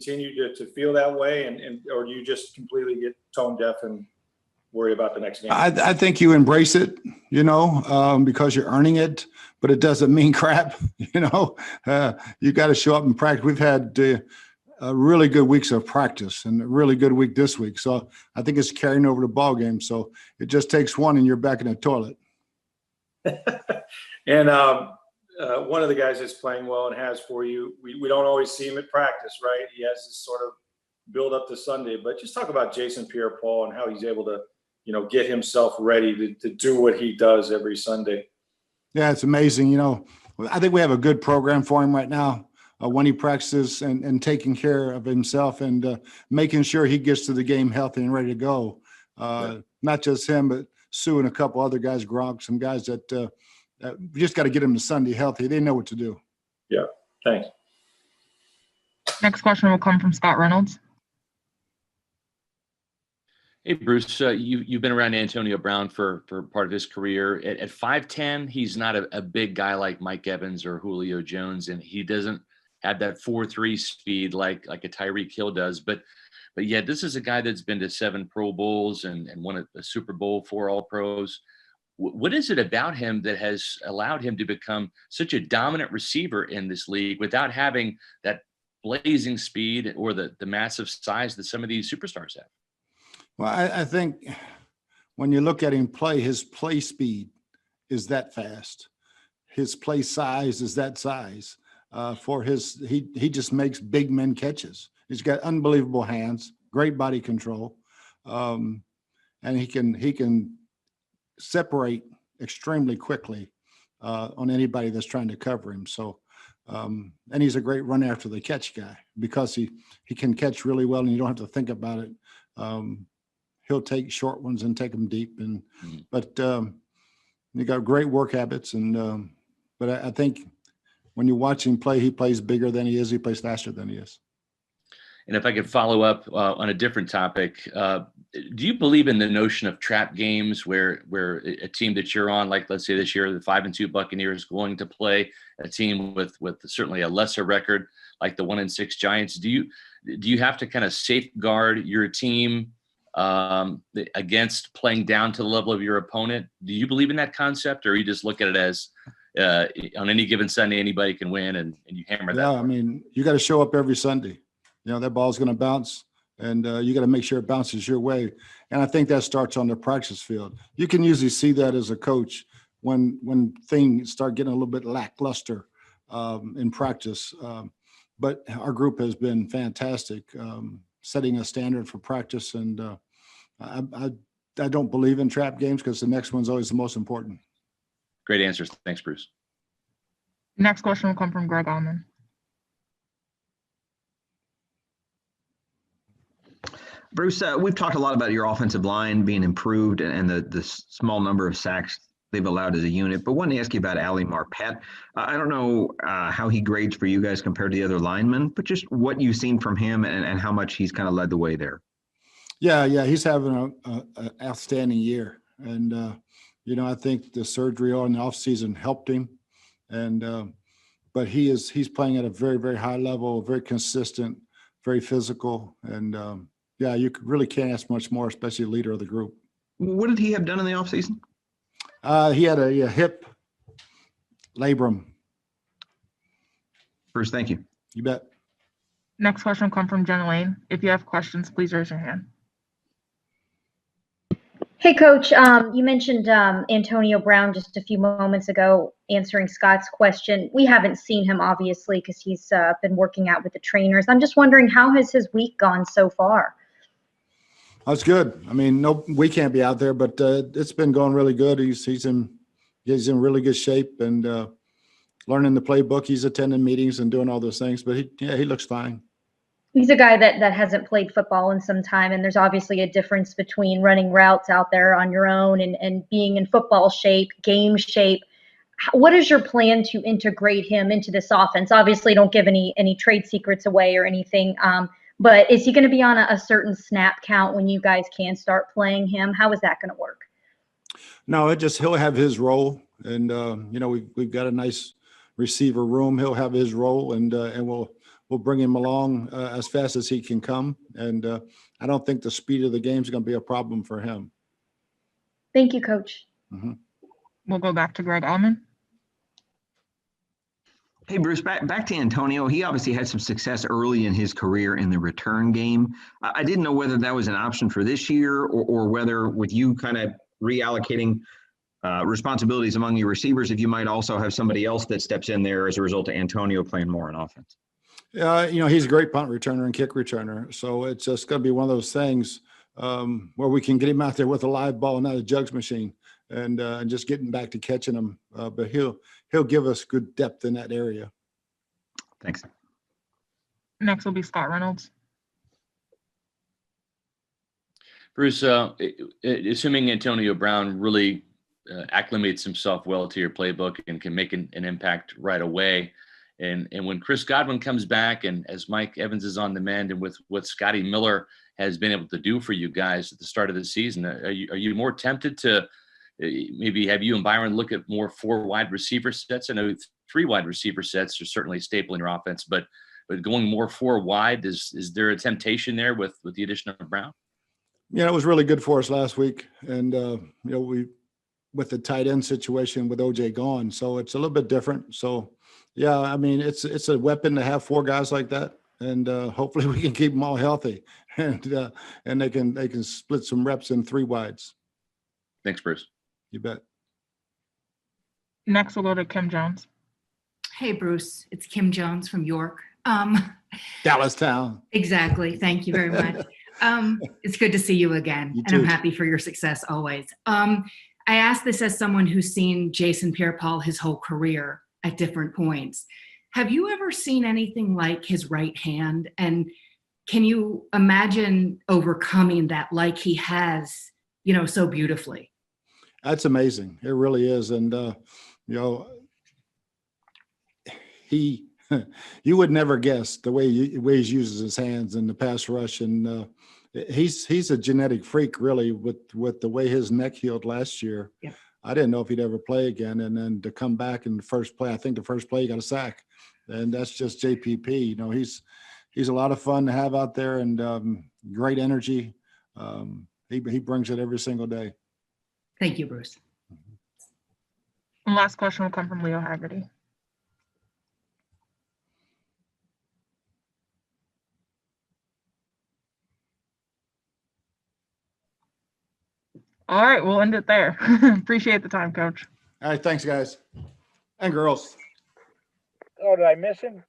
continue to feel that way, or do you just completely get tone deaf and worry about the next game? I think you embrace it, because you're earning it, but it doesn't mean crap. You got to show up and practice. We've had really good weeks of practice and a really good week this week. So I think it's carrying over the ball game. So it just takes one and you're back in the toilet. And one of the guys that's playing well and has for you, we don't always see him at practice, right? He has this sort of build up to Sunday, but just talk about Jason Pierre-Paul and how he's able to, get himself ready to do what he does every Sunday. Yeah, it's amazing. I think we have a good program for him right now when he practices and taking care of himself and making sure he gets to the game healthy and ready to go. Not just him, but Sue and a couple other guys, Gronk, some guys that we just got to get them to Sunday healthy. They know what to do. Yeah, thanks. Next question will come from Scott Reynolds. Hey, Bruce, you've been around Antonio Brown for part of his career. At 5'10", he's not a big guy like Mike Evans or Julio Jones, and he doesn't have that 4.3 speed like a Tyreek Hill does. But yet this is a guy that's been to 7 Pro Bowls and won a Super Bowl, 4 All-Pros. What is it about him that has allowed him to become such a dominant receiver in this league without having that blazing speed or the massive size that some of these superstars have? Well, I think when you look at him play, his play speed is that fast. His play size is that size. He just makes big men catches. He's got unbelievable hands, great body control, and he can separate extremely quickly on anybody that's trying to cover him. So, and he's a great run after the catch guy because he can catch really well, and you don't have to think about it. He'll take short ones and take them deep, but he got great work habits. And but I think when you watch him play, he plays bigger than he is. He plays faster than he is. And if I could follow up on a different topic, do you believe in the notion of trap games where a team that you're on, like let's say this year, the 5-2 Buccaneers, going to play a team with certainly a lesser record like the 1-6 Giants? Do you have to kind of safeguard your team against playing down to the level of your opponent? Do you believe in that concept, or you just look at it as on any given Sunday anybody can win and you hammer that? Yeah, I mean, you got to show up every Sunday. That ball's going to bounce, and you got to make sure it bounces your way. And I think that starts on the practice field. You can usually see that as a coach when things start getting a little bit lackluster in practice. But our group has been fantastic, setting a standard for practice. And I don't believe in trap games because the next one's always the most important. Great answers. Thanks, Bruce. Next question will come from Greg Allman. Bruce, we've talked a lot about your offensive line being improved and the small number of sacks they've allowed as a unit, but wanted to ask you about Ali Marpet. I don't know how he grades for you guys compared to the other linemen, but just what you've seen from him and how much he's kind of led the way there. Yeah, he's having an outstanding year. And, I think the surgery on the offseason helped him. And but he's playing at a very, very high level, very consistent, very physical. And, you really can't ask much more, especially the leader of the group. What did he have done in the offseason? He had a hip labrum. Bruce, thank you. You bet. Next question will come from Jen Lane. If you have questions, please raise your hand. Hey, Coach. You mentioned Antonio Brown just a few moments ago answering Scott's question. We haven't seen him, obviously, because he's been working out with the trainers. I'm just wondering, how has his week gone so far? That's good. I mean, we can't be out there, but it's been going really good. He's in really good shape and learning the playbook. He's attending meetings and doing all those things, but he looks fine. He's a guy that hasn't played football in some time, and there's obviously a difference between running routes out there on your own and being in football shape, game shape. What is your plan to integrate him into this offense? Obviously, don't give any trade secrets away or anything, but is he going to be on a certain snap count when you guys can start playing him? How is that going to work? No, he'll have his role, and we've got a nice receiver room. He'll have his role, and we'll we'll bring him along as fast as he can come. And I don't think the speed of the game is going to be a problem for him. Thank you, Coach. Mhm. We'll go back to Greg Allman. Hey, Bruce, back to Antonio. He obviously had some success early in his career in the return game. I didn't know whether that was an option for this year or whether with you kind of reallocating responsibilities among your receivers, if you might also have somebody else that steps in there as a result of Antonio playing more on offense. He's a great punt returner and kick returner. So it's just going to be one of those things where we can get him out there with a live ball, not a jugs machine, and just getting back to catching him. But he'll give us good depth in that area. Thanks. Next will be Scott Reynolds. Bruce, assuming Antonio Brown really acclimates himself well to your playbook and can make an impact right away, and when Chris Godwin comes back, and as Mike Evans is on the mend, and with what Scotty Miller has been able to do for you guys at the start of the season, are you more tempted to maybe have you and Byron look at more 4 wide receiver sets? I know 3 wide receiver sets are certainly a staple in your offense, but going more 4 wide, is there a temptation there with the addition of Brown? Yeah, it was really good for us last week. And, we, with the tight end situation with OJ gone, so it's a little bit different. So, yeah, I mean, it's a weapon to have 4 guys like that. And hopefully we can keep them all healthy and they can split some reps in 3 wides. Thanks, Bruce. You bet. Next, we'll go to Kim Jones. Hey, Bruce, it's Kim Jones from York. Dallas Town. Exactly. Thank you very much. It's good to see you again, You and I'm too. happy for your success always. I ask this as someone who's seen Jason Pierre-Paul his whole career at different points. Have you ever seen anything like his right hand? And can you imagine overcoming that like he has, so beautifully? That's amazing. It really is. And, you would never guess the way he uses his hands in the pass rush. And he's a genetic freak, really, with the way his neck healed last year. Yeah. I didn't know if he'd ever play again. And then to come back in the first play, I think the first play he got a sack. And that's just JPP. He's a lot of fun to have out there and great energy. He brings it every single day. Thank you, Bruce. And last question will come from Leo Haggerty. All right, we'll end it there. Appreciate the time, Coach. All right, thanks, guys and girls. Oh, did I miss him?